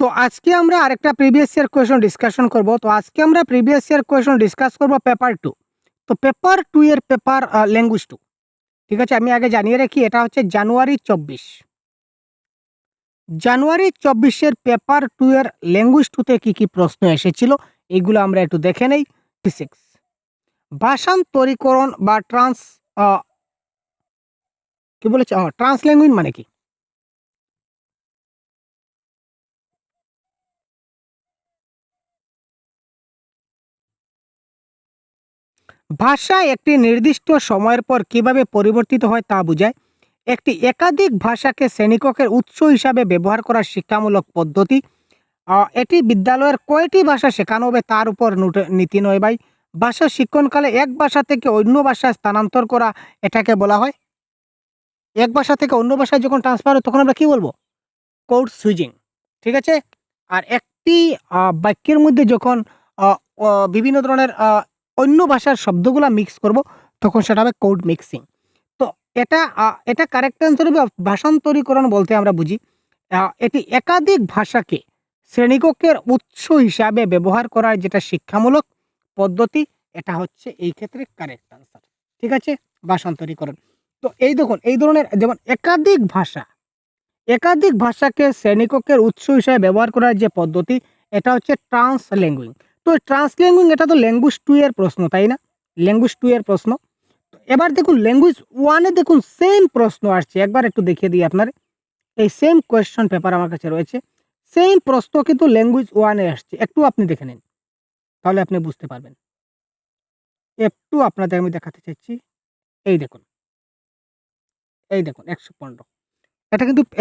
তো আজকে আমরা আরেকটা প্রিভিয়াস ইয়ার কোয়েশন ডিসকাশন করব। তো আজকে আমরা প্রিভিয়াস ইয়ার কোয়েশন ডিসকাস করব পেপার 2। তো পেপার 2 এর পেপার ল্যাঙ্গুয়েজ 2। ঠিক আছে, আমি আগে জানিয়ে রাখি এটা হচ্ছে জানুয়ারি 24। জানুয়ারি 24 এর পেপার 2 এর ল্যাঙ্গুয়েজ 2 তে কি প্রশ্ন এসেছিল এগুলো আমরা একটু দেখে নেই। 6 ভাষান্তরীকরণ বা কি বলেছে ট্রান্সল্যাঙ্গুয়েজ মানে কি? ভাষা একটি নির্দিষ্ট সময়ের পর কিভাবে পরিবর্তিত হয় তা বোঝায়। একটি একাধিক ভাষাকে শ্রেণীকক্ষের উৎস হিসাবে ব্যবহার করার শিক্ষামূলক পদ্ধতি। এটি বিদ্যালয়ের কয়টি ভাষা শেখানো হবে তার উপর নীতি নয় ভাই। ভাষা শিক্ষণকালে এক ভাষা থেকে অন্য ভাষায় স্থানান্তর করা এটাকে বলা হয়। এক ভাষা থেকে অন্য ভাষায় যখন ট্রান্সফার হয় তখন আমরা কি বলবো? Code switching. ঠিক আছে। আর একটি বাক্যের মধ্যে যখন বিভিন্ন ধরনের অন্য ভাষার শব্দগুলা মিক্স করব তখন সেটা হবে কোড মিক্সিং। তো এটা কারেক্ট অ্যান্সার হবে ভাষান্তরীকরণ বলতে আমরা বুঝি এটি একাধিক ভাষাকে শ্রেণীকক্ষের উৎস হিসাবে ব্যবহার করার যেটা শিক্ষামূলক পদ্ধতি, এটা হচ্ছে এই ক্ষেত্রে কারেক্ট অ্যান্সার। ঠিক আছে, ভাষান্তরীকরণ। তো এই দেখুন, এই ধরনের যেমন একাধিক ভাষাকে শ্রেণীকক্ষের উৎস হিসাবে ব্যবহার করার যে পদ্ধতি এটা হচ্ছে ট্রান্সল্যাঙ্গুইং। তো ট্রান্সল্যাঙ্গুইং এটা তো ল্যাঙ্গুয়েজ 2 এর প্রশ্ন, তাই না? ল্যাঙ্গুয়েজ 2 এর প্রশ্ন। তো এবার দেখুন ল্যাঙ্গুয়েজ 1 এ দেখুন সেম প্রশ্ন আসছে। একবার একটু দেখিয়ে দিই আপনার। এই সেম কোয়েশ্চন পেপার আমার কাছে রয়েছে। সেম প্রশ্ন কিন্তু ল্যাঙ্গুয়েজ 1 এ আসছে। একটু আপনি দেখে নিন, তাহলে আপনি বুঝতে পারবেন। একটু আপনাদের আমি দেখাতে চাচ্ছি। এই দেখুন, এই দেখুন 115।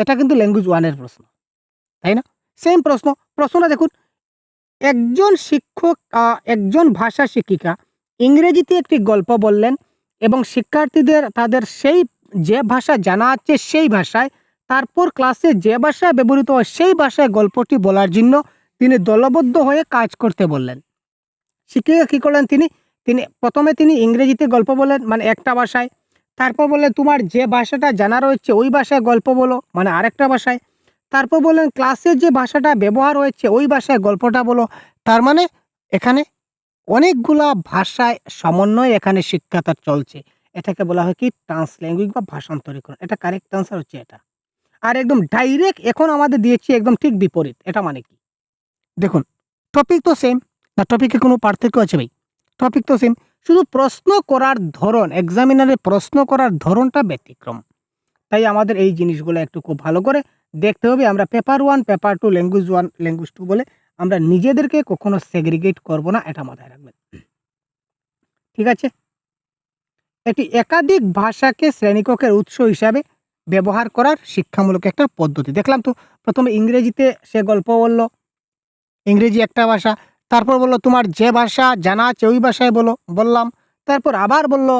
এটা কিন্তু ল্যাঙ্গুয়েজ 1 এর প্রশ্ন, তাই না? সেম প্রশ্ন। প্রশ্নটা দেখুন, একজন শিক্ষক একজন ভাষা শিক্ষিকা ইংরেজিতে একটি গল্প বললেন এবং শিক্ষার্থীদের তাদের সেই যে ভাষা জানা আছে সেই ভাষায়, তারপর ক্লাসে যে ভাষায় ব্যবহৃত হয় সেই ভাষায় গল্পটি বলার জন্য তিনি দলবদ্ধ হয়ে কাজ করতে বললেন। শিক্ষিকা কী করলেন? তিনি প্রথমে তিনি ইংরেজিতে গল্প বললেন, মানে একটা ভাষায়। তারপর বললেন তোমার যে ভাষাটা জানা রয়েছে ওই ভাষায় গল্প বলো, মানে আরেকটা ভাষায়। তারপর বললেন ক্লাসে যে ভাষাটা ব্যবহার হয়েছে ওই ভাষায় গল্পটা বলো। তার মানে এখানে অনেকগুলা ভাষায় সমন্বয়ে এখানে শিক্ষাটা চলছে। এটাকে বলা হয় কি? ট্রান্সল্যাঙ্গুয়েজ বা ভাষান্তরীকরণ। এটা কারেক্ট আনসার হচ্ছে এটা। আর একদম ডাইরেক্ট এখন আমাদের দিয়েছে একদম ঠিক বিপরীত। এটা মানে কি? দেখুন, টপিক তো সেম, না টপিকে কোনো পার্থক্য আছে ভাই? টপিক তো সেম, শুধু প্রশ্ন করার ধরন, এক্সামিনারে প্রশ্ন করার ধরনটা ব্যতিক্রম। তাই আমাদের এই জিনিসগুলো একটু খুব ভালো করে দেখতে হবে। আমরা পেপার 1, পেপার 2, ল্যাঙ্গুয়েজ 1, ল্যাঙ্গুয়েজ 2 বলে আমরা নিজেদেরকে কখনো সেগ্রিগেট করব না, এটা মাথায় রাখবেন। ঠিক আছে? এটি একাধিক ভাষাকে শ্রেণীকক্ষের উৎস হিসাবে ব্যবহার করার শিক্ষামূলক একটা পদ্ধতি। দেখলাম তো, প্রথমে ইংরেজিতে সে গল্প বলল, ইংরেজি একটা ভাষা। তারপর বলল তোমার যে ভাষা জানা আছে ওই ভাষায় বলো, বললাম। তারপর আবার বলল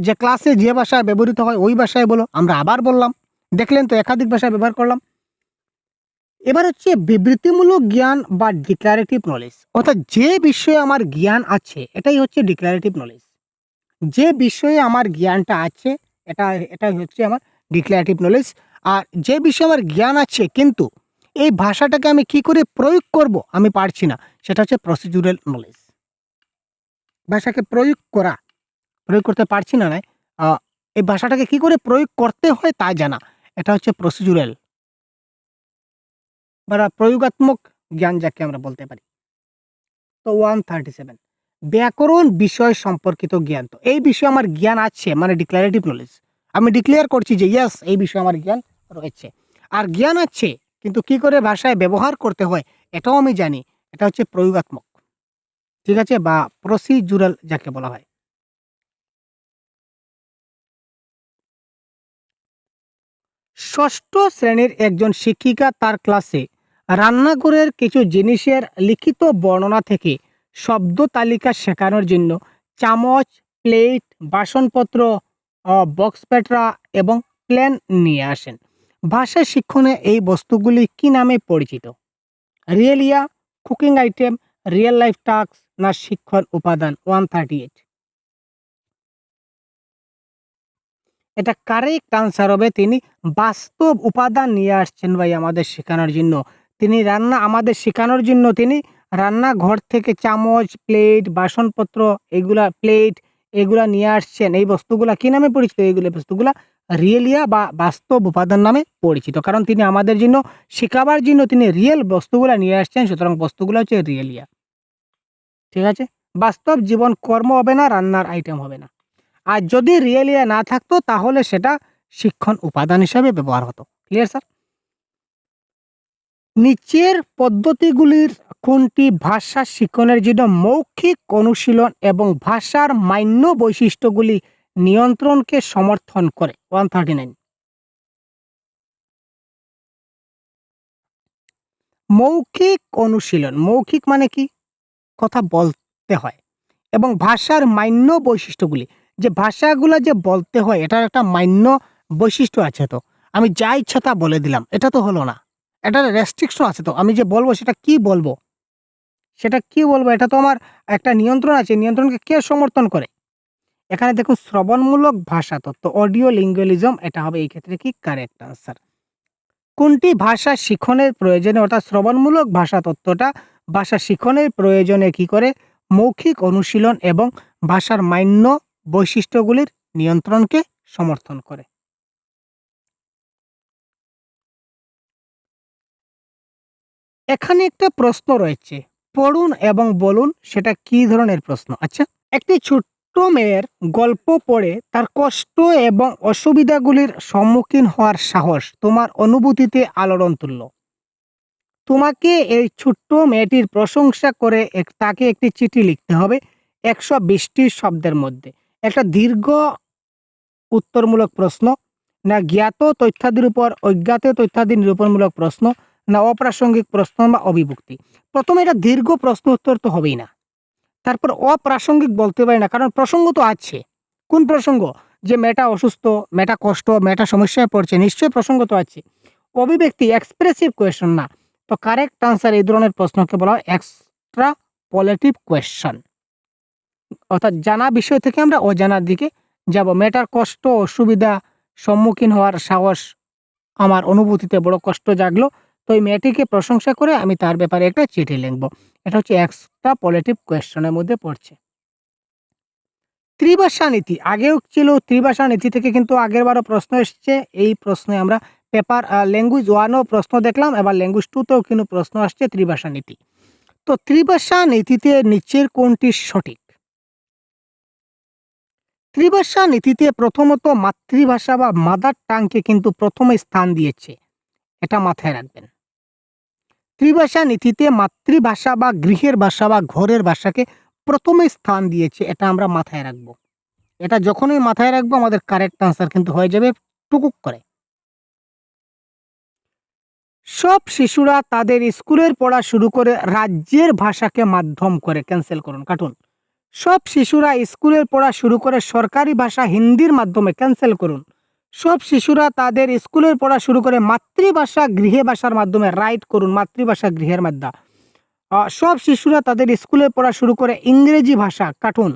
যে ক্লাসে যে ভাষা ব্যবহৃত হয় ওই ভাষায় বলো, আমরা আবার বললাম। দেখলেন তো, একাধিক ভাষা ব্যবহার করলাম। এবার হচ্ছে বিবৃতিমূলক জ্ঞান বা ডিক্লারেটিভ নলেজ, অর্থাৎ যে বিষয়ে আমার জ্ঞান আছে এটাই হচ্ছে ডিক্লারেটিভ নলেজ। যে বিষয়ে আমার জ্ঞানটা আছে এটা এটাই হচ্ছে আমার ডিক্লারেটিভ নলেজ। আর যে বিষয়ে আমার জ্ঞান আছে কিন্তু এই ভাষাটাকে আমি কি করে প্রয়োগ করব আমি পারছি না, সেটা হচ্ছে প্রসিডিউরাল নলেজ। ভাষাকে প্রয়োগ করতে পারছি না নয়, এই ভাষাটাকে কি করে প্রয়োগ করতে হয় তা জানা, এটা হচ্ছে প্রসিডিউরাল বা প্রয়োগাত্মক জ্ঞান যাকে আমরা বলতে পারি। তো 137 ব্যাকরণ বিষয় সম্পর্কিত জ্ঞান। তো এই বিষয়ে আমার জ্ঞান আছে, মানে ডিক্লারেটিভ নলেজ। আমি ডিক্লেয়ার করছি যে ইয়েস এই বিষয়ে আমার জ্ঞান রয়েছে। আর জ্ঞান আছে কিন্তু কি করে ভাষায় ব্যবহার করতে হয় এটাও আমি জানি, এটা হচ্ছে প্রয়োগাত্মক। ঠিক আছে, বা প্রসিডিউরাল যাকে বলা হয়। ষষ্ঠ শ্রেণীর একজন শিক্ষিকা তার ক্লাসে রান্নাঘরের কিছু জিনিসের লিখিত বর্ণনা থেকে শব্দ তালিকা শেখানোর জন্য চামচ, প্লেট, বাসনপত্র, বক্স প্যাটরা এবং প্লেন নিয়ে আসেন। ভাষা শিক্ষণে এই বস্তুগুলি কি নামে পরিচিত? Realia, cooking item, real life task, না শিক্ষণ উপাদান? 138। এটা কারেক্ট আনসার হবে তিনি বাস্তব উপাদান নিয়ে আসছেন ভাই আমাদের শেখানোর জন্য। তিনি রান্না আমাদের শেখানোর জন্য তিনি রান্নাঘর থেকে চামচ, প্লেট, বাসনপত্র এগুলা নিয়ে আসছেন। এই বস্তুগুলা কি নামে পরিচিত? এইগুলো বস্তুগুলা রিয়েলিয়া বা বাস্তব উপাদান নামে পরিচিত। কারণ তিনি আমাদের জন্য শিখাবার জন্য তিনি রিয়েল বস্তুগুলা নিয়ে আসছেন। সুতরাং বস্তুগুলা হচ্ছে রিয়েলিয়া। ঠিক আছে? বাস্তব জীবন কর্ম হবে না, রান্নার আইটেম হবে না। আর যদি রিয়েলিয়া না থাকতো তাহলে সেটা শিক্ষণ উপাদান হিসাবে ব্যবহার হতো। Clear sir? নিচের পদ্ধতিগুলির কোনটি ভাষা শিক্ষণের জন্য মৌখিক অনুশীলন এবং ভাষার মান্য বৈশিষ্ট্যগুলি নিয়ন্ত্রণকে সমর্থন করে? 139। মৌখিক অনুশীলন, মৌখিক মানে কি? কথা বলতে হয়। এবং ভাষার মান্য বৈশিষ্ট্যগুলি, যে ভাষাগুলো যে বলতে হয় এটার একটা মান্য বৈশিষ্ট্য আছে। তো আমি যা ইচ্ছা তা বলে দিলাম, এটা তো হলো না। এটার রেস্ট্রিকশন আছে। তো আমি যে বলবো সেটা কি বলবো, এটা তো আমার একটা নিয়ন্ত্রণ আছে। নিয়ন্ত্রণকে কে সমর্থন করে? এখানে দেখুন শ্রবণমূলক ভাষা তত্ত্ব, অডিও লিঙ্গুয়ালিজম, এটা হবে এই ক্ষেত্রে কি কারেক্ট আনসার। কোনটি ভাষা শিখনের প্রয়োজনে, অর্থাৎ শ্রবণমূলক ভাষা তত্ত্বটা ভাষা শিখনের প্রয়োজনে কি করে? মৌখিক অনুশীলন এবং ভাষার মান্য বৈশিষ্ট্যগুলির নিয়ন্ত্রণকে সমর্থন করে। এখানে একটা প্রশ্ন রয়েছে, পড়ুন এবং বলুন, সেটা কি ধরনের প্রশ্ন? আচ্ছা, একটি ছোট্ট মেয়ের গল্প পড়ে তার কষ্ট এবং অসুবিধাগুলির সম্মুখীন হওয়ার সাহস তোমার অনুভূতিতে আলোড়ন তুলল। তোমাকে এই ছোট্ট মেয়েটির প্রশংসা করে তাকে একটি চিঠি লিখতে হবে ১২০টি শব্দের মধ্যে। একটা দীর্ঘ উত্তরমূলক প্রশ্ন, না জ্ঞাত তথ্যাদির উপর অজ্ঞাত তথ্যাদি নিরূপণমূলক প্রশ্ন, না অপ্রাসঙ্গিক প্রশ্ন বা অভিভুক্তি? প্রথমে এটা দীর্ঘ প্রশ্ন উত্তর তো হবেই না। তারপর অপ্রাসঙ্গিক বলতে পারি না, কারণ প্রসঙ্গ তো আছে। কোন প্রসঙ্গ? যে মেয়েটা অসুস্থ, মেয়েটা কষ্ট, মেয়েটা সমস্যায় পড়ছে, নিশ্চয়ই প্রসঙ্গ তো আছে। অভিব্যক্তি, এক্সপ্রেসিভ কোয়েশ্চন না। তো কারেক্ট আনসার এই ধরনের প্রশ্নকে বলা হয় এক্সট্রাপোলেটিভ কোয়েশ্চন। অর্থাৎ জানা বিষয় থেকে আমরা অজানার দিকে যাব। মেয়েটার কষ্ট, অসুবিধা, সম্মুখীন হওয়ার সাহস আমার অনুভূতিতে বড় কষ্ট জাগলো। তো এই মেয়েটিকে প্রশংসা করে আমি তার ব্যাপারে একটা চিঠি লিখব। এটা হচ্ছে এক্সট্রাপোলেটিভ কোয়েশ্চনের মধ্যে পড়ছে। ত্রিভাষা নীতি আগেও ছিল। ত্রিভাষা নীতি থেকে কিন্তু আগেরবারও প্রশ্ন এসছে। এই প্রশ্নে আমরা পেপার ল্যাঙ্গুয়েজ 1ও প্রশ্ন দেখলাম, এবার ল্যাঙ্গুয়েজ 2তেও কিন্তু প্রশ্ন আসছে ত্রিভাষা নীতি। তো ত্রিভাষা নীতিতে নিচের কোনটি সঠিক? ত্রিভাষা নীতিতে প্রথমত মাতৃভাষা বা মাদার টাংকে কিন্তু প্রথমে স্থান দিয়েছে, এটা মাথায় রাখবেন। ত্রিভাষা নীতিতে মাতৃভাষা বা গৃহের ভাষা বা ঘরের ভাষাকে প্রথমে স্থান দিয়েছে, এটা আমরা মাথায় রাখবো। এটা যখনই মাথায় রাখবো আমাদের কারেক্ট আনসার কিন্তু হয়ে যাবে টুকুক করে। সব শিশুরা তাদের স্কুলের পড়া শুরু করে রাজ্যের ভাষাকে মাধ্যম করে, ক্যান্সেল করুন, কাটুন। সব শিশুরা স্কুলের পড়া শুরু করে সরকারি ভাষা হিন্দির মাধ্যমে, ক্যান্সেল করুন। সব শিশুরা তাদের স্কুলের পড়া শুরু করে মাতৃভাষা গৃহে ভাষার মাধ্যমে, রাইট করুন, মাতৃভাষা গৃহের মাধ্যমে। সব শিশুরা তাদের স্কুলের পড়া শুরু করে ইংরেজি ভাষা, কাটুন।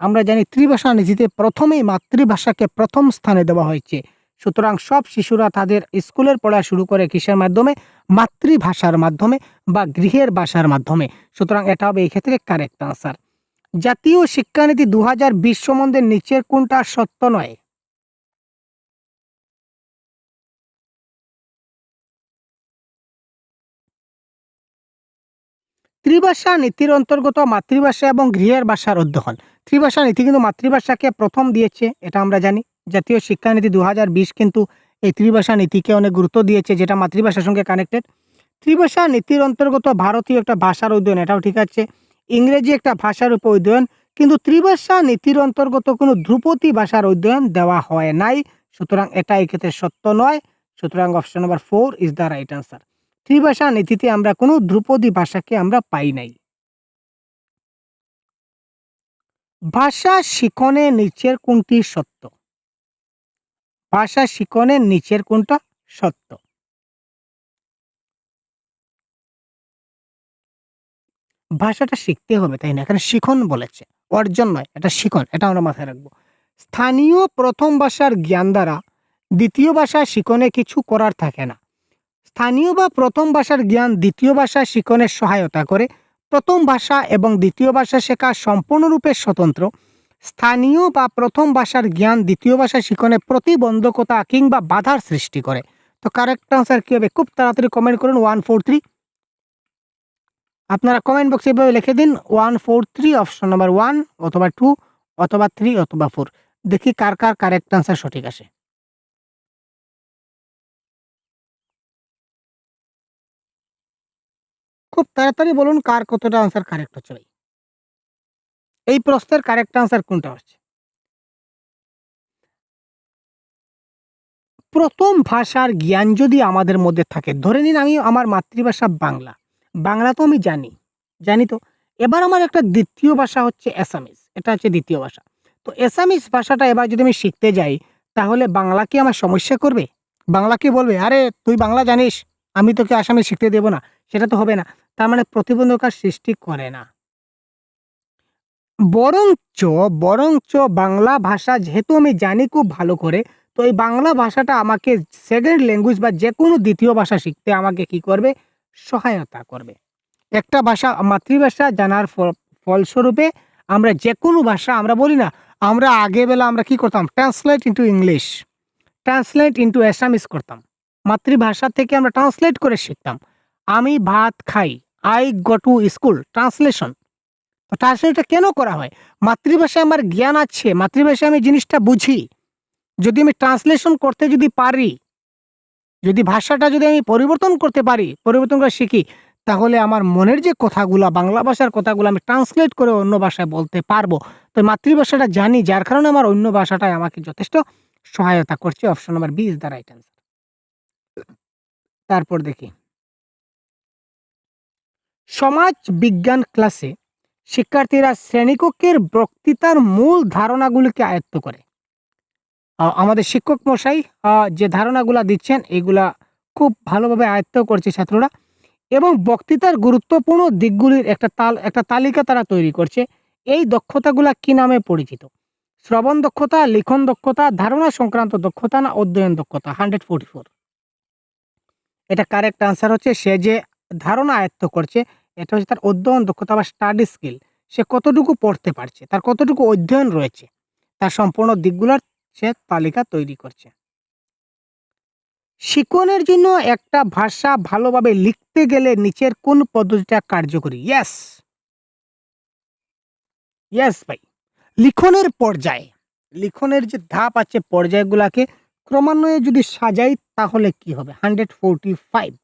আমরা জানি ত্রিভাষা নীতিতে প্রথমেই মাতৃভাষাকে প্রথম স্থানে দেওয়া হয়েছে। সুতরাং সব শিশুরা তাদের স্কুলের পড়া শুরু করে কিসের মাধ্যমে? মাতৃভাষার মাধ্যমে বা গৃহের ভাষার মাধ্যমে। সুতরাং এটা হবে এই ক্ষেত্রে কারেক্ট আনসার। জাতীয় শিক্ষানীতি 2020 সম্বন্ধে নিচের কোনটা সত্য নয়? ত্রিভাষা নীতির অন্তর্গত মাতৃভাষা এবং গৃহের ভাষার অধ্যয়ন। ত্রিভাষা নীতি কিন্তু মাতৃভাষাকে প্রথম দিয়েছে, এটা আমরা জানি। জাতীয় শিক্ষানীতি 2020 কিন্তু এই ত্রিভাষা নীতিকে অনেক গুরুত্ব দিয়েছে, যেটা মাতৃভাষার সঙ্গে কানেক্টেড। ত্রিভাষা নীতির অন্তর্গত ভারতীয় একটা ভাষার অধ্যয়ন, এটাও ঠিক আছে। ইংরেজি একটা ভাষার উপর অধ্যয়ন, কিন্তু ত্রিভাষা নীতির অন্তর্গত কোনো ধ্রুপদী ভাষার অধ্যয়ন দেওয়া হয় নাই। সুতরাং এটা এই ক্ষেত্রে সত্য নয়। সুতরাং option number 4 is the right answer. ত্রিভাষা নীতিতে আমরা কোনো ধ্রুপদী ভাষাকে আমরা পাই নাই। ভাষা শিখনে নিচের কোনটি সত্য? ভাষা শিখনে নিচের কোনটা সত্য? ভাষাটা শিখতে হবে, তাই না? এখানে শিখন বলেছে, অর্জন নয়, এটা শিখন, এটা আমরা মাথায় রাখবো। স্থানীয় প্রথম ভাষার জ্ঞান দ্বারা দ্বিতীয় ভাষা শিখনে কিছু করার থাকে না। স্থানীয় বা প্রথম ভাষার জ্ঞান দ্বিতীয় ভাষা শিখনে সহায়তা করে। প্রথম ভাষা এবং দ্বিতীয় ভাষা শেখা সম্পূর্ণরূপে স্বতন্ত্র। স্থানীয় বা প্রথম ভাষার জ্ঞান দ্বিতীয় ভাষা শিখনে প্রতিবন্ধকতা কিংবা বাধার সৃষ্টি করে। তো কারেক্ট আনসার কি হবে? খুব তাড়াতাড়ি কমেন্ট করুন 143। আপনারা কমেন্ট বক্সে এভাবে লিখে দিন 143 অপশন নাম্বার 1 অথবা 2 অথবা 3 অথবা 4। দেখি কার কার কারেক্ট আনসার সঠিক আসে। খুব তাড়াতাড়ি বলুন কার কতটা আনসার কারেক্ট হচ্ছে ভাই। এই প্রশ্নের কারেক্ট আনসার কোনটা হচ্ছে? প্রথম ভাষার জ্ঞান যদি আমাদের মধ্যে থাকে, ধরে নিন আমি আমার মাতৃভাষা বাংলা। বাংলা তো আমি জানি, জানি তো। এবার আমার একটা দ্বিতীয় ভাষা হচ্ছে অ্যাসামিজ। এটা হচ্ছে দ্বিতীয় ভাষা। তো অ্যাসামিজ ভাষাটা এবার যদি আমি শিখতে যাই, তাহলে বাংলা কি আমার সমস্যা করবে? বাংলা কি বলবে, "আরে তুই বাংলা জানিস, আমি তোকে আসামিজ শিখতে দেব না।" সেটা তো হবে না। তার মানে প্রতিবন্ধকতার সৃষ্টি করে না। বরঞ্চ বরঞ্চ বাংলা ভাষা যেহেতু আমি জানি খুব ভালো করে, তো এই বাংলা ভাষাটা আমাকে সেকেন্ড ল্যাঙ্গুয়েজ বা যেকোনো দ্বিতীয় ভাষা শিখতে আমাকে কি করবে? সহায়তা করবে। একটা ভাষা মাতৃভাষা জানার ফলস্বরূপে আমরা যেকোনো ভাষা আমরা বলি না, আমরা আগে বেলা আমরা কি করতাম? Translate into English, translate into Assamese করতাম। মাতৃভাষা থেকে আমরা ট্রান্সলেট করে শিখতাম। আমি ভাত খাই, I go to school, translation. তো ট্রান্সলেটটা কেন করা হয়? মাতৃভাষায় আমার জ্ঞান আছে, মাতৃভাষায় আমি জিনিসটা বুঝি। যদি আমি ট্রান্সলেশন করতে যদি পারি, যদি ভাষাটা যদি আমি পরিবর্তন করতে পারি, পরিবর্তন করে শিখি, তাহলে আমার মনের যে কথাগুলা, বাংলা ভাষার কথাগুলো আমি ট্রান্সলেট করে অন্য ভাষায় বলতে পারবো। তো মাতৃভাষাটা জানি, যার কারণে আমার অন্য ভাষাটায় আমাকে যথেষ্ট সহায়তা করছে। Option number B is the right answer. তারপর দেখি, সমাজ বিজ্ঞান ক্লাসে শিক্ষার্থীরা শ্রেণীকক্ষের বক্তৃতার মূল ধারণাগুলিকে আয়ত্ত করে। আমাদের শিক্ষক মশাই যে ধারণাগুলা দিচ্ছেন, এগুলা খুব ভালোভাবে আয়ত্ত করছে ছাত্ররা, এবং বক্তৃতার গুরুত্বপূর্ণ দিকগুলির একটা তালিকা তারা তৈরি করছে। এই দক্ষতাগুলা কি নামে পরিচিত? শ্রবণ দক্ষতা, লিখন দক্ষতা, ধারণা সংক্রান্ত দক্ষতা না অধ্যয়ন দক্ষতা? 144। এটা কারেক্ট আনসার হচ্ছে, সে যে ধারণা আয়ত্ত করছে, এটা হচ্ছে তার অধ্যয়ন দক্ষতা বা স্টাডি স্কিল। সে কতটুকু পড়তে পারছে, তার কতটুকু অধ্যয়ন রয়েছে, তার সম্পূর্ণ দিকগুলোর সে তালিকা তৈরি করছে। শিখনের জন্য একটা ভাষা ভালোভাবে লিখতে গেলে নিচের কোন পদ্ধতিটা কার্যকরী? ইয়েস, ইয়েস ভাই। লিখনের পর্যায়ে, লিখনের যে ধাপ আছে, পর্যায়গুলাকে ক্রমান্বয়ে যদি সাজাই, তাহলে কি হবে? 145।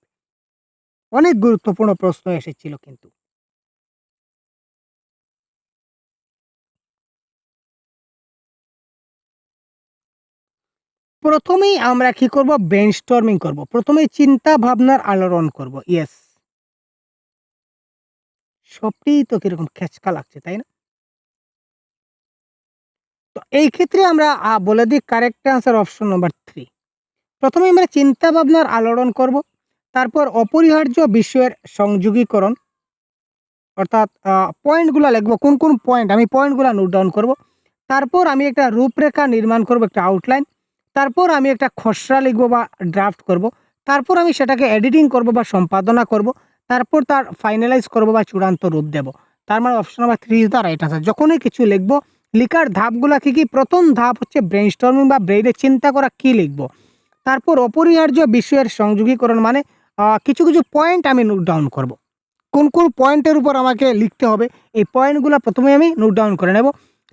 অনেক গুরুত্বপূর্ণ প্রশ্ন এসেছিল কিন্তু। প্রথমেই আমরা কি করব? ব্রেইনস্টর্মিং করব। প্রথমেই চিন্তা ভাবনার আলোড়ন করব। ইয়েস। সবটিই তো কিরকম খেচকা লাগছে, তাই না? তো এই ক্ষেত্রে আমরা বলে দিই কারেক্ট আনসার অপশন নাম্বার 3। প্রথমে আমরা চিন্তা ভাবনার আলোড়ন করব। তারপর অপরিহার্য বিষয়ের সংযোগীকরণ, অর্থাৎ পয়েন্টগুলা লিখব, কোন কোন পয়েন্ট, আমি পয়েন্টগুলা নোট ডাউন করব। তারপর আমি একটা রূপরেখা নির্মাণ করব, একটা আউটলাইন। তারপর আমি একটা খসড়া লিখব বা ড্রাফট করব। তারপর আমি সেটাকে এডিটিং করব বা সম্পাদনা করব। তারপর তার ফাইনালাইজ করব বা চূড়ান্ত রূপ দেব। তার মানে option number 3 is the right answer. যখনই কিছু লিখব, লিখার ধাপগুলা কি, কি? প্রথম ধাপ হচ্ছে ব্রেইনস্টর্মিং বা ব্রেইনে চিন্তা করা কি লিখব। তারপর অপরিহার্য বিষয়ের সংযোগীকরণ, মানে কিছু, কিছু পয়েন্ট আমি নোট ডাউন করব। কোন, কোন পয়েন্টের উপর আমাকে লিখতে হবে, এই পয়েন্টগুলা প্রথমে আমি নোট ডাউন করে নেব।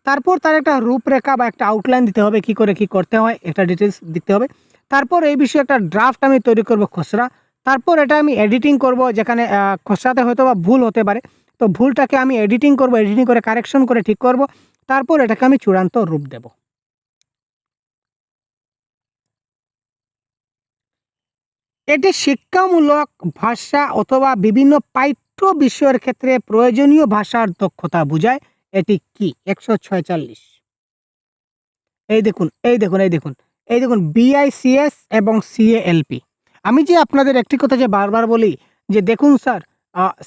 তারপর তার একটা রূপরেখা বা একটা আউটলাইন দিতে হবে, কি করে কি করতে হয়, একটা ডিটেইলস দিতে হবে। তারপর এই বিষয়ে একটা ড্রাফট আমি তৈরি করব, খসড়া। তারপর এটা আমি এডিটিং করব, যেখানে খসড়াতে হয়তোবা ভুল হতে পারে। তো ভুলটাকে আমি এডিটিং করব, এডিটিং করে কারেকশন করে ঠিক করব। তারপর এটাকে আমি চূড়ান্ত রূপ দেব। এটি শিক্ষামূলক ভাষা অথবা বিভিন্ন পাঠ্য বিষয়ের ক্ষেত্রে প্রয়োজনীয় ভাষার দক্ষতা বোঝায়। এটি কি? ১৪৬। এই দেখুন, এই দেখুন, এই দেখুন, এই দেখুন, BICS এবং CALP। আমি যে আপনাদের একটি কথা যে বারবার বলি, যে দেখুন স্যার,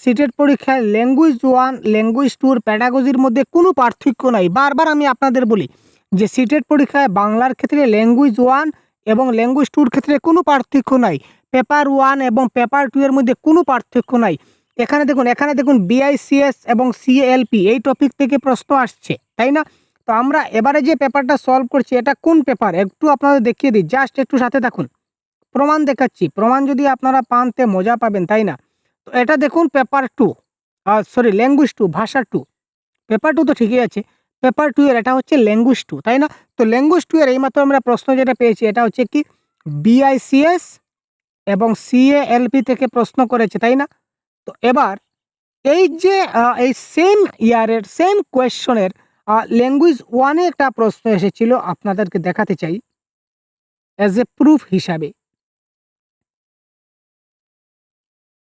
সিটেট পরীক্ষায় ল্যাঙ্গুয়েজ 1, ল্যাঙ্গুয়েজ 2 এর প্যাডাগজির মধ্যে কোনো পার্থক্য নাই। বারবার আমি আপনাদের বলি যে সিটেট পরীক্ষায় বাংলার ক্ষেত্রে ল্যাঙ্গুয়েজ 1 এবং ল্যাঙ্গুয়েজ 2 এর ক্ষেত্রে কোনো পার্থক্য নাই। পেপার 1 এবং পেপার 2 এর মধ্যে কোনো পার্থক্য নাই। এখানে দেখুন BICS এবং CALP এই টপিক থেকে প্রশ্ন আসছে, তাই না? তো আমরা এবারে যে পেপারটা সলভ করছি এটা কোন পেপার একটু আপনাদের দেখিয়ে দিই, জাস্ট একটু সাথে থাকুন। প্রমাণ দেখাচ্ছি, প্রমাণ যদি আপনারা পান তে মজা পাবেন, তাই না? তো এটা দেখুন পেপার 2, সরি ল্যাঙ্গুয়েজ 2, ভাষা 2। পেপার 2 তো ঠিকই আছে, পেপার 2 এর এটা হচ্ছে ল্যাঙ্গুয়েজ 2, তাই না? তো ল্যাঙ্গুয়েজ 2 এর এইমাত্র আমরা প্রশ্ন যেটা পেয়েছি এটা হচ্ছে কি BICS এবং CALP থেকে প্রশ্ন করেছে, তাই না? তো এবার এই যে এই সেম ইয়ারের সেম কোয়েশ্চনের ল্যাঙ্গুয়েজ 1 এ একটা প্রশ্ন এসেছিল, আপনাদেরকে দেখাতে চাই অ্যাজ এ প্রুফ হিসাবে।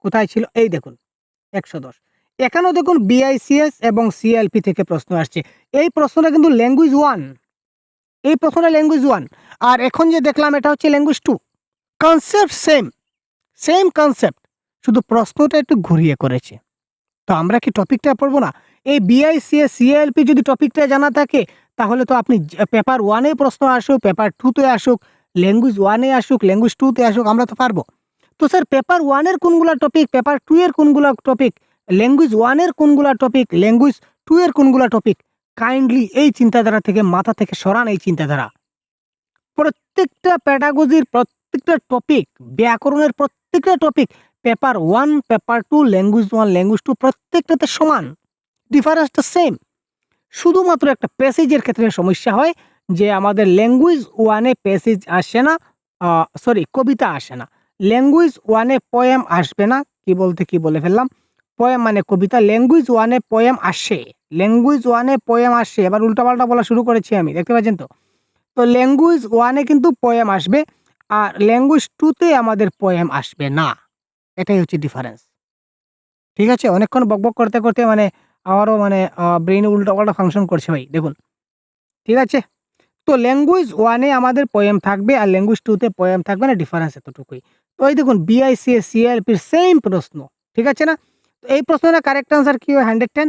কোথায় ছিল? এই দেখুন 110। এখানেও দেখুন BICS এবং CALP থেকে প্রশ্ন আসছে। এই প্রশ্নটা কিন্তু ল্যাঙ্গুয়েজ 1, এই প্রশ্নটা ল্যাঙ্গুয়েজ 1, আর এখন যে দেখলাম এটা হচ্ছে language 2। Concept same, same concept, শুধু প্রশ্নটা একটু ঘুরিয়ে করেছে। তো আমরা কি টপিকটা পড়বো না? এই BICS CALP যদি টপিকটা জানা থাকে তাহলে তো আপনি পেপার 1 এ প্রশ্ন আসুক, পেপার 2 তে আসুক, ল্যাঙ্গুয়েজ 1 এ আসুক, ল্যাঙ্গুয়েজ 2 তে আসুক, আমরা তো পারবো। তো স্যার পেপার 1 এর কোনগুলা টপিক, পেপার 2 এর কোনগুলা টপিক, ল্যাঙ্গুয়েজ 1 এর কোনগুলা টপিক, ল্যাঙ্গুয়েজ 2 এর কোনগুলা টপিক, কাইন্ডলি এই চিন্তাধারা থেকে মাথা থেকে সরান এই চিন্তাধারা। প্রত্যেকটা প্যাডাগজির প্রত্যেকটা টপিক, ব্যাকরণের প্রত্যেকটা topic paper 1, paper 2, language 1, language 2 প্রত্যেকটাতে সমান, ডিফারেন্সটা সেম। শুধুমাত্র একটা প্যাসেজের ক্ষেত্রে সমস্যা হয় যে আমাদের ল্যাঙ্গুয়েজ 1 এ প্যাসেজ আসে না, সরি কবিতা আসে না। ল্যাঙ্গুয়েজ 1 এ পোয়েম আসবে না, কি বলে ফেললাম, পোয়েম মানে কবিতা। ল্যাঙ্গুয়েজ 1 এ পোয়েম আসে, ল্যাঙ্গুয়েজ 1 এ পোয়েম আসে। এবার উল্টাপাল্টা বলা শুরু করেছি আমি, দেখতে পাচ্ছেন তো? তো ল্যাঙ্গুয়েজ 1 এ কিন্তু পোয়েম আসবে, আর ল্যাঙ্গুয়েজ 2 তে আমাদের পোয়েম আসবে না। এটাই হচ্ছে ডিফারেন্স। ঠিক আছে? অনেকক্ষণ বকবক করতে মানে আমারও মানে ব্রেইনে উল্টাপাল্টা ফাংশন করছে ভাই, দেখুন। ঠিক আছে? তো ল্যাঙ্গুয়েজ 1 এ আমাদের পোয়েম থাকবে আর ল্যাঙ্গুয়েজ 2 তে পোয়েম থাকবে না, ডিফারেন্স এতটুকুই। তো এই দেখুন BICS CALP এর সেম প্রশ্ন, ঠিক আছে না? তো এই প্রশ্নের কারেক্ট আনসার কি হয়? 110।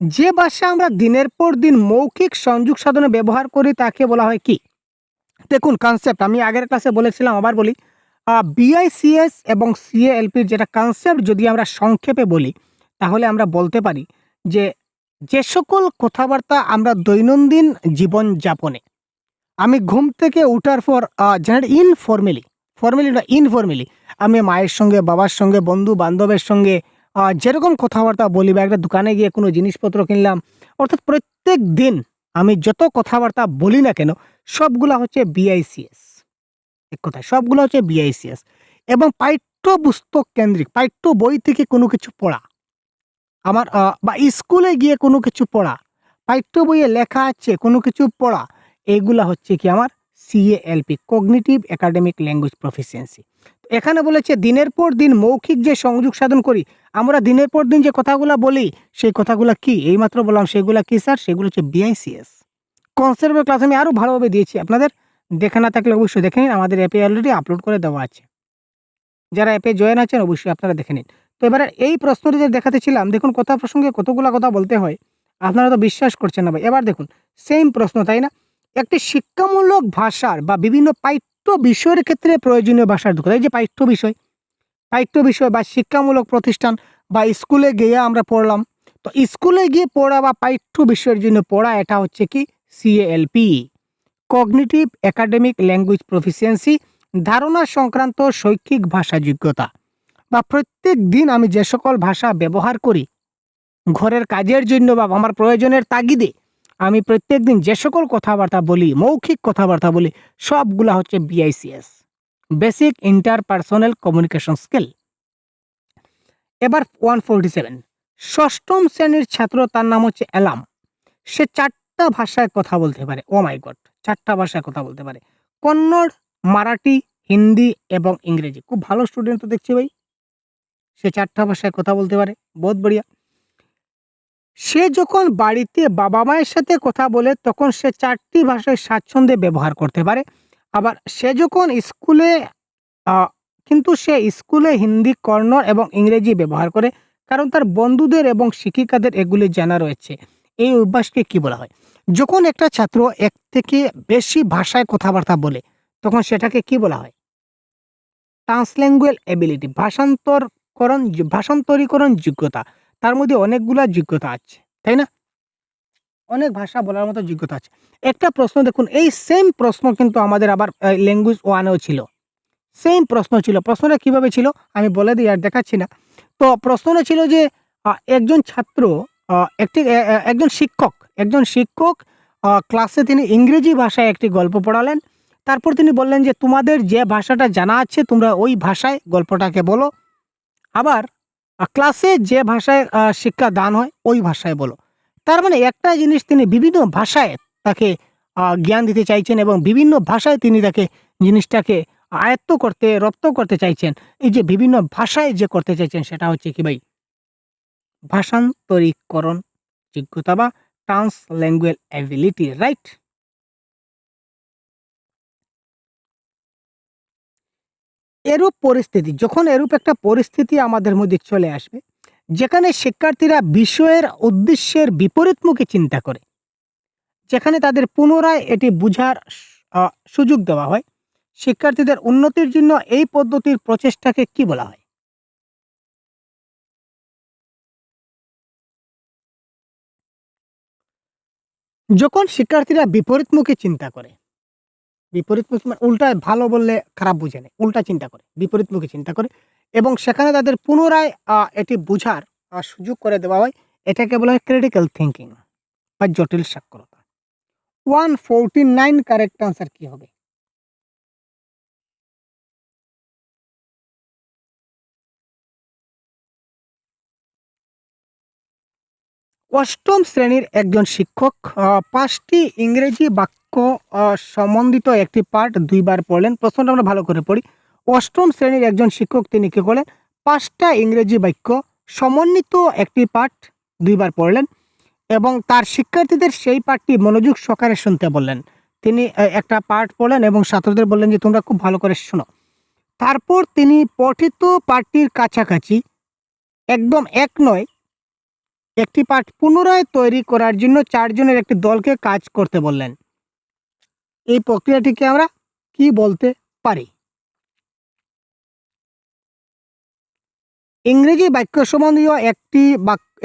যে ভাষা আমরা দিনের পর দিন মৌখিক সংযোগ সাধনে ব্যবহার করি তাকে বলা হয় কি? দেখুন কনসেপ্ট আমি আগের ক্লাসে বলেছিলাম, আবার বলি। BICS এবং CALP এর যেটা কনসেপ্ট যদি আমরা সংক্ষেপে বলি তাহলে আমরা বলতে পারি যে, যে সকল কথাবার্তা আমরা দৈনন্দিন জীবনযাপনে, আমি ঘুম থেকে উঠার পর জেনারেলি ফর্মালি না ইনফর্মালি আমি মায়ের সঙ্গে, বাবার সঙ্গে, বন্ধু-বান্ধবের সঙ্গে যেরকম কথাবার্তা বলি, বা একটা দোকানে গিয়ে কোনো জিনিসপত্র কিনলাম, অর্থাৎ প্রত্যেক দিন আমি যত কথাবার্তা বলি না কেন সবগুলা হচ্ছে BICS। এক কথায় সবগুলো হচ্ছে BICS এবং পাঠ্যপুস্তক কেন্দ্রিক, পাঠ্য বই থেকে কোনো কিছু পড়া, আমার বা স্কুলে গিয়ে কোনো কিছু পড়া, পাঠ্য বইয়ে লেখা আছে কোনো কিছু পড়া, এগুলা হচ্ছে কি আমার CALP, cognitive academic language proficiency. এখানে বলেছে দিনের পর দিন মৌখিক যে সংযোগ সাধন করি, আমরা দিনের পর দিন যে কথাগুলা বলি সেই কথাগুলা কি? এইমাত্র বললাম সেগুলা কি স্যার? সেগুলো হচ্ছে BICS। কনসেপ্টের ক্লাস আমি আরও ভালোভাবে দিয়েছি, আপনাদের দেখা না থাকলে অবশ্যই দেখে নিন, আমাদের অ্যাপে অলরেডি আপলোড করে দেওয়া আছে। যারা অ্যাপে জয়েন আছেন অবশ্যই আপনারা দেখে নিন। তো এবারে এই প্রশ্নটি যে দেখাতেছিলাম, দেখুন কথা প্রসঙ্গে কতগুলা কথা বলতে হয়, আপনারা তো বিশ্বাস করছেন না ভাই। এবার দেখুন সেম প্রশ্ন, তাই না? একটি শিক্ষামূলক ভাষার বা বিভিন্ন পাঠ্য বিষয়ের ক্ষেত্রে প্রয়োজনীয় ভাষার দক্ষতা, এই যে পাঠ্য বিষয় বা শিক্ষামূলক প্রতিষ্ঠান বা স্কুলে গিয়ে আমরা পড়লাম। তো স্কুলে গিয়ে পড়া বা পাঠ্য বিষয়ের জন্য পড়া, এটা হচ্ছে কি CALP, cognitive academic language proficiency, ধারণা সংক্রান্ত শৈক্ষিক ভাষা যোগ্যতা। বা প্রত্যেক দিন আমি যে সকল ভাষা ব্যবহার করি ঘরের কাজের জন্য বা আমার প্রয়োজনের তাগিদে, আমি প্রত্যেকদিন যে সকল কথাবার্তা বলি, মৌখিক কথাবার্তা বলি, সবগুলা হচ্ছে BICS, basic interpersonal communication skill. এবার 147, ষষ্ঠম শ্রেণীর ছাত্র, তার নাম হচ্ছে এলাম। সে 4টা ভাষায় কথা বলতে পারে। ও মাই গড, 4টা ভাষায় কথা বলতে পারে: কন্নড়, মারাঠি, হিন্দি এবং ইংরেজি। খুব ভালো স্টুডেন্ট তো দেখছি ভাই, সে 4টা ভাষায় কথা বলতে পারে, বহুত বড়িয়া। সে যখন বাড়িতে বাবা মায়ের সাথে কথা বলে তখন সে 4টি ভাষায় স্বাচ্ছন্দ্যে ব্যবহার করতে পারে। আবার সে যখন স্কুলে কিন্তু সে স্কুলে হিন্দি, কন্নড় এবং ইংরেজি ব্যবহার করে, কারণ তার বন্ধুদের এবং শিক্ষিকাদের এগুলি জানা রয়েছে। এই অভ্যাসকে কি বলা হয়? যখন একটা ছাত্র এক থেকে বেশি ভাষায় কথাবার্তা বলে তখন সেটাকে কি বলা হয়? ট্রান্সল্যাঙ্গুয়াল এবিলিটি, ভাষান্তরীকরণ যোগ্যতা। তার মধ্যে অনেকগুলা যোগ্যতা আছে, তাই না? অনেক ভাষা বলার মতো যোগ্যতা আছে। একটা প্রশ্ন দেখুন, এই সেম প্রশ্ন কিন্তু আমাদের আবার ল্যাঙ্গুয়েজ 1 এও ছিল। সেম প্রশ্ন ছিল। প্রশ্নটা কিভাবে ছিল আমি বলে দিই, আর দেখাচ্ছি না। তো প্রশ্নটা ছিল যে একজন ছাত্র একজন শিক্ষক ক্লাসে তিনি ইংরেজি ভাষায় একটি গল্প পড়ালেন। তারপর তিনি বললেন যে তোমাদের যে ভাষাটা জানা আছে তোমরা ওই ভাষায় গল্পটাকে বলো। আবার ক্লাসে যে ভাষায় শিক্ষা দান হয় ওই ভাষায় বলো। তার মানে একটা জিনিস তিনি বিভিন্ন ভাষায় তাকে জ্ঞান দিতে চাইছেন এবং বিভিন্ন ভাষায় তিনি তাকে জিনিসটাকে রপ্ত করতে চাইছেন। এই যে বিভিন্ন ভাষায় যে করতে চাইছেন সেটা হচ্ছে কি ভাই? ভাষান্তরীকরণ যোগ্যতা বা ট্রান্সল্যাঙ্গুয়াল এবিলিটি, রাইট? যখন এরূপ একটা পরিস্থিতি আমাদের মধ্যে চলে আসবে, যেখানে শিক্ষার্থীরা বিষয়ের উদ্দেশ্যের বিপরীতমুখী চিন্তা করে, যেখানে তাদের পুনরায় এটি বুঝার সুযোগ দেওয়া হয়, শিক্ষার্থীদের উন্নতির জন্য এই পদ্ধতির প্রচেষ্টাকে কি বলা হয়? যখন শিক্ষার্থীরা বিপরীতমুখী চিন্তা করে, বিপরীতমুখী মানে উল্টা, ভালো বললে খারাপ বুঝে নেয়, উল্টা চিন্তা করে, বিপরীতমুখী চিন্তা করে এবং সেখানে তাদের পুনরায় এটি বুঝার সুযোগ করে দেওয়া হয়, এটাকে বলা হয় ক্রিটিক্যাল থিঙ্কিং বা জটিল সাক্ষরতা। 149 কারেক্ট আনসার কি হবে? অষ্টম শ্রেণীর একজন শিক্ষক 5টি ইংরেজি বাক্য সম্বন্ধিত একটি পাঠ 2 বার পড়লেন। প্রশ্নটা আমরা ভালো করে পড়ি। অষ্টম শ্রেণীর একজন শিক্ষক তিনি কি করলেন? 5টা ইংরেজি বাক্য সমন্বিত একটি পাঠ 2 বার পড়লেন এবং তার শিক্ষার্থীদের সেই পাঠটি মনোযোগ সহকারে শুনতে বললেন। তিনি একটা পাঠ পড়লেন এবং ছাত্রদের বললেন যে তোমরা খুব ভালো করে শোনো। তারপর তিনি পঠিত পাঠটির কাছাকাছি, একদম এক নয়, একটি পাঠ পুনরায় তৈরি করার জন্য 4 জনের একটি দলকে কাজ করতে বললেন। এই প্রক্রিয়াটিকে আমরা কি বলতে পারি? ইংরেজি বাক্য সম্বন্ধীয়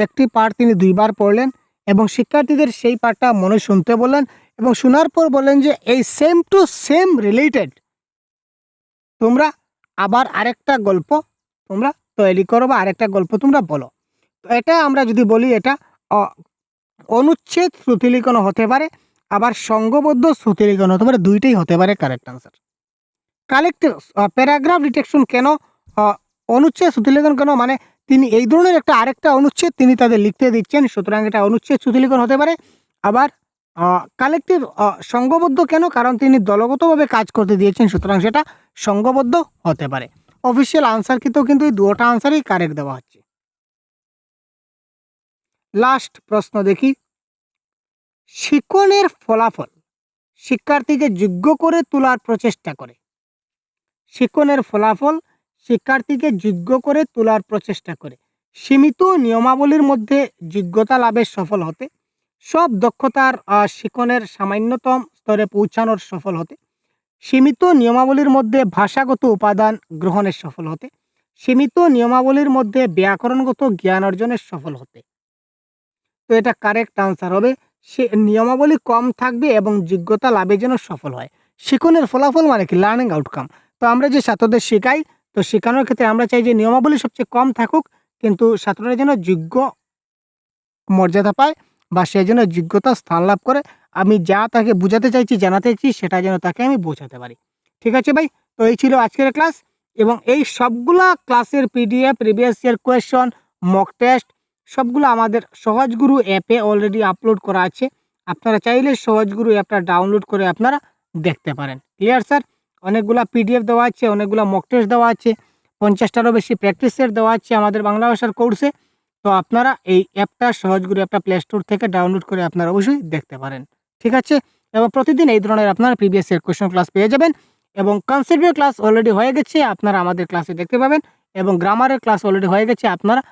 একটি পাঠ তিনি 2 বার পড়লেন এবং শিক্ষার্থীদের সেই পাঠটা মনে শুনতে বললেন এবং শোনার পর বললেন যে এই সেম টু সেম রিলেটেড তোমরা আবার আরেকটা গল্প তোমরা তৈরি করো বা আরেকটা গল্প তোমরা বলো। তো এটা আমরা যদি বলি, এটা অনুচ্ছেদ শ্রুতিলিখন হতে পারে, আবার সংঘবদ্ধ শ্রুতিলিখন হতে পারে, দুইটাই হতে পারে correct answer. Collective paragraph detection কেন, অনুচ্ছেদ শ্রুতিলিখন কেন, মানে তিনি এই ধরনের আরেকটা অনুচ্ছেদ তিনি তাদের লিখতে দিচ্ছেন, সুতরাং এটা অনুচ্ছেদ শ্রুতিলিখন হতে পারে। আবার কালেক্টিভ সংঘবদ্ধ কেন, কারণ তিনি দলগতভাবে কাজ করতে দিয়েছেন, সুতরাং সেটা সংঘবদ্ধ হতে পারে। অফিসিয়াল আনসার কিন্তু এই দুটো আনসারই কারেক্ট দেওয়া হচ্ছে। লাস্ট প্রশ্ন দেখি। শিক্ষণের ফলাফল শিক্ষার্থীকে যোগ্য করে তোলার প্রচেষ্টা করে। শিক্ষণের ফলাফল শিক্ষার্থীকে যোগ্য করে তোলার প্রচেষ্টা করে। সীমিত নিয়মাবলীর মধ্যে যোগ্যতা লাভে সফল হতে, সব দক্ষতার শিক্ষণের সামান্যতম স্তরে পৌঁছানোর সফল হতে, সীমিত নিয়মাবলীর মধ্যে ভাষাগত উপাদান গ্রহণের সফল হতে, সীমিত নিয়মাবলীর মধ্যে ব্যাকরণগত জ্ঞান অর্জনের সফল হতে। তো এটা কারেক্ট আনসার হবে, সে নিয়মাবলী কম থাকবে এবং যোগ্যতা লাভে যেন সফল হয়। শিক্ষণের ফলাফল মানে কি? Learning outcome. তো আমরা যে ছাত্রদের শেখাই, তো শেখানোর ক্ষেত্রে আমরা চাই যে নিয়মাবলী সবচেয়ে কম থাকুক, কিন্তু ছাত্ররা যেন যোগ্য মর্যাদা পায় বা সে যেন যোগ্যতা স্থান লাভ করে। আমি যা তাকে বোঝাতে চাইছি, জানাতে চাইছি, সেটা যেন তাকে আমি বোঝাতে পারি। ঠিক আছে ভাই? তো এই ছিল আজকের ক্লাস এবং এই সবগুলা ক্লাসের PDF, previous year question, mock test সবগুলো আমাদের সহজগুরু অ্যাপে অলরেডি আপলোড করা আছে। আপনারা চাইলে সহজগুরু অ্যাপটা ডাউনলোড করে আপনারা দেখতে পারেন। Clear sir? অনেকগুলা পিডিএফ দেওয়া আছে, অনেকগুলা মক টেস্ট দেওয়া আছে, 50টারও বেশি প্র্যাকটিস সেট দেওয়া আছে আমাদের বাংলা ভাষার কোর্সে। তো আপনারা এই অ্যাপটা, সহজগুরু অ্যাপটা প্লে স্টোর থেকে ডাউনলোড করে আপনারা অবশ্যই দেখতে পারেন। ঠিক আছে? এবং প্রতিদিন এই ধরনের আপনারা প্রিভিয়াস ইয়ার কোয়েশ্চন ক্লাস পেয়ে যাবেন এবং কনসেপ্টের ক্লাস অলরেডি হয়ে গেছে, আপনারা আমাদের ক্লাসে দেখতে পাবেন এবং গ্রামারের ক্লাস অলরেডি হয়ে গেছে, আপনারা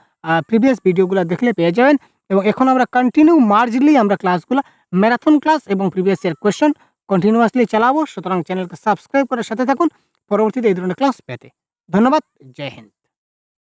প্রিভিয়াস ভিডিওগুলো দেখলে পেয়ে যাবেন। এবং এখন আমরা কন্টিনিউ মার্জলি আমরা ক্লাসগুলো ম্যারাথন ক্লাস এবং প্রিভিয়াস ইয়ার কোয়েশ্চন কন্টিনিউয়াসলি চালাবো। সুতরাং চ্যানেলকে সাবস্ক্রাইব করার সাথে থাকুন পরবর্তীতে এই ধরনের ক্লাস পেতে। ধন্যবাদ। জয় হিন্দ।